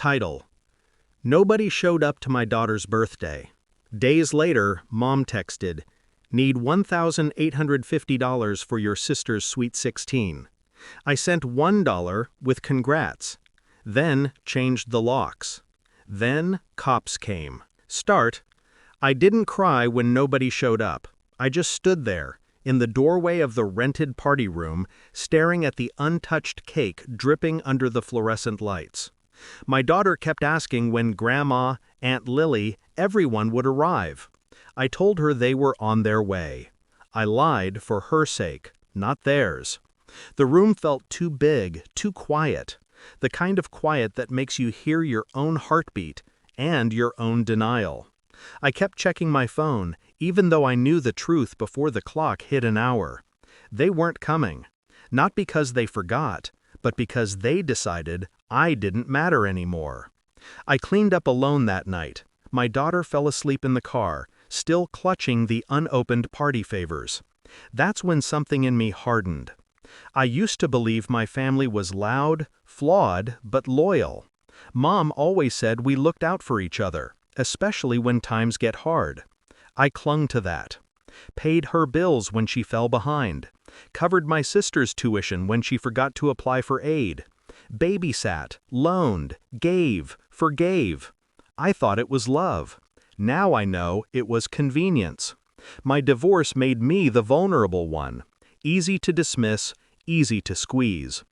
Title: Nobody showed up to my daughter's birthday. Days later, Mom texted, "Need $1,850 for your sister's Sweet 16. I sent $1 with congrats. Then changed the locks. Then cops came. Start: I didn't cry when nobody showed up. I just stood there, in the doorway of the rented party room, staring at the untouched cake dripping under the fluorescent lights. My daughter kept asking when Grandma, Aunt Lily, everyone would arrive. I told her they were on their way. I lied for her sake, not theirs. The room felt too big, too quiet. The kind of quiet that makes you hear your own heartbeat and your own denial. I kept checking my phone, even though I knew the truth before the clock hit an hour. They weren't coming. Not because they forgot, but because they decided I didn't matter anymore. I cleaned up alone that night. My daughter fell asleep in the car, still clutching the unopened party favors. That's when something in me hardened. I used to believe my family was loud, flawed, but loyal. Mom always said we looked out for each other, especially when times get hard. I clung to that. Paid her bills when she fell behind. Covered my sister's tuition when she forgot to apply for aid. Babysat, loaned, gave, forgave. I thought it was love. Now I know it was convenience. My divorce made me the vulnerable one. Easy to dismiss, easy to squeeze.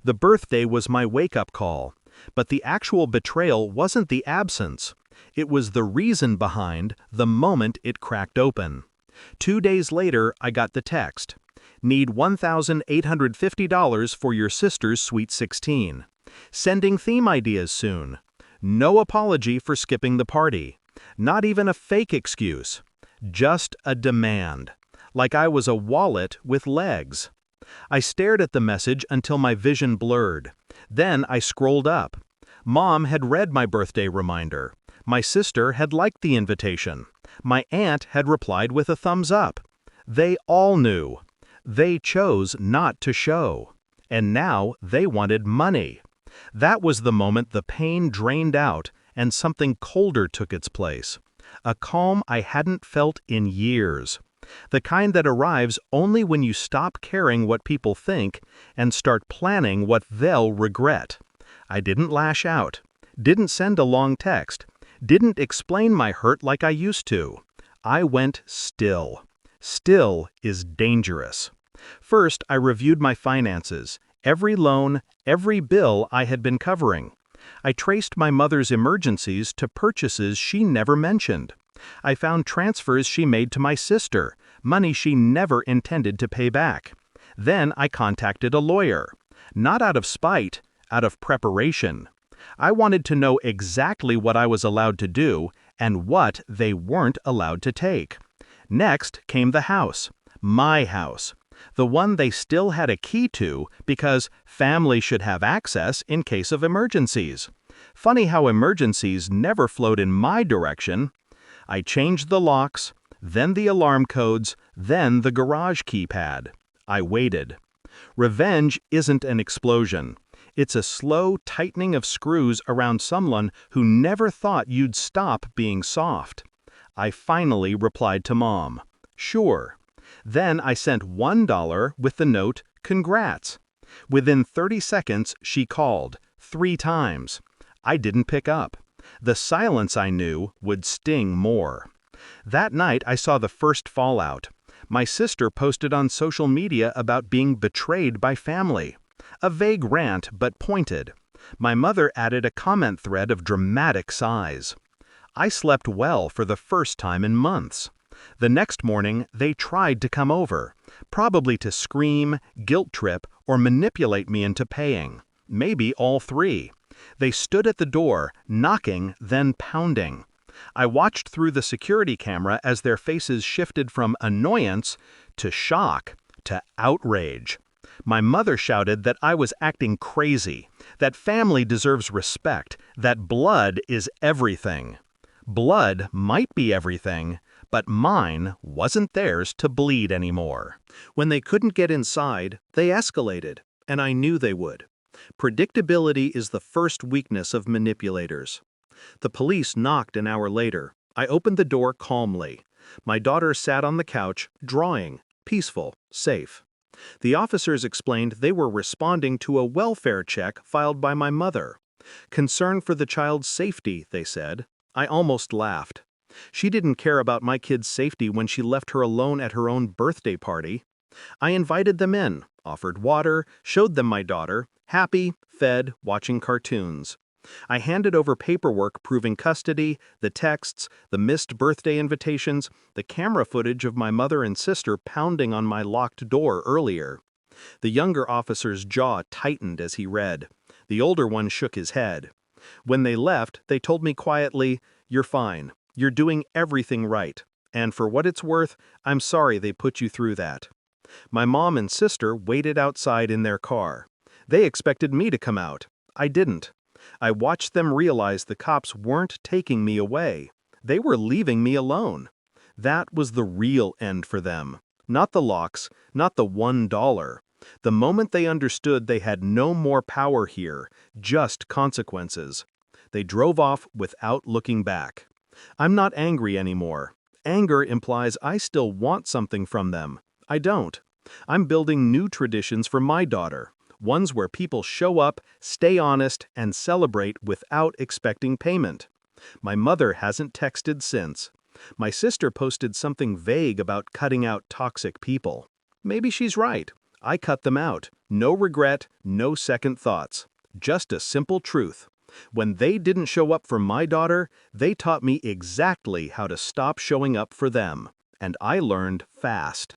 The birthday was my wake-up call. But the actual betrayal wasn't the absence. It was the reason behind the moment it cracked open. 2 days later, I got the text. Need $1,850 for your sister's Sweet 16. Sending theme ideas soon. No apology for skipping the party. Not even a fake excuse. Just a demand. Like I was a wallet with legs. I stared at the message until my vision blurred. Then I scrolled up. Mom had read my birthday reminder. My sister had liked the invitation. My aunt had replied with a thumbs up. They all knew. They chose not to show. And now they wanted money. That was the moment the pain drained out and something colder took its place. A calm I hadn't felt in years. The kind that arrives only when you stop caring what people think and start planning what they'll regret. I didn't lash out. Didn't send a long text. Didn't explain my hurt like I used to. I went still. Still is dangerous. First, I reviewed my finances, every loan, every bill I had been covering. I traced my mother's emergencies to purchases she never mentioned. I found transfers she made to my sister, money she never intended to pay back. Then I contacted a lawyer. Not out of spite, out of preparation. I wanted to know exactly what I was allowed to do and what they weren't allowed to take. Next came the house. My house. The one they still had a key to because family should have access in case of emergencies. Funny how emergencies never flowed in my direction. I changed the locks, then the alarm codes, then the garage keypad. I waited. Revenge isn't an explosion. It's a slow tightening of screws around someone who never thought you'd stop being soft. I finally replied to Mom. Sure. Then I sent $1 with the note, "Congrats." Within 30 seconds, she called, 3 times. I didn't pick up. The silence I knew would sting more. That night, I saw the first fallout. My sister posted on social media about being betrayed by family. A vague rant, but pointed. My mother added a comment thread of dramatic size. I slept well for the first time in months. The next morning, they tried to come over, probably to scream, guilt trip, or manipulate me into paying. Maybe all 3. They stood at the door, knocking, then pounding. I watched through the security camera as their faces shifted from annoyance to shock to outrage. My mother shouted that I was acting crazy, that family deserves respect, that blood is everything. Blood might be everything, but mine wasn't theirs to bleed anymore. When they couldn't get inside, they escalated, and I knew they would. Predictability is the first weakness of manipulators. The police knocked an hour later. I opened the door calmly. My daughter sat on the couch, drawing, peaceful, safe. The officers explained they were responding to a welfare check filed by my mother. Concern for the child's safety, they said. I almost laughed. She didn't care about my kid's safety when she left her alone at her own birthday party. I invited them in, offered water, showed them my daughter, happy, fed, watching cartoons. I handed over paperwork proving custody, the texts, the missed birthday invitations, the camera footage of my mother and sister pounding on my locked door earlier. The younger officer's jaw tightened as he read. The older one shook his head. When they left, they told me quietly, "You're fine. You're doing everything right. And for what it's worth, I'm sorry they put you through that." My mom and sister waited outside in their car. They expected me to come out. I didn't. I watched them realize the cops weren't taking me away. They were leaving me alone. That was the real end for them. Not the locks, not the $1. The moment they understood they had no more power here, just consequences. They drove off without looking back. I'm not angry anymore. Anger implies I still want something from them. I don't. I'm building new traditions for my daughter. Ones where people show up, stay honest, and celebrate without expecting payment. My mother hasn't texted since. My sister posted something vague about cutting out toxic people. Maybe she's right. I cut them out. No regret, no second thoughts. Just a simple truth. When they didn't show up for my daughter, they taught me exactly how to stop showing up for them. And I learned fast.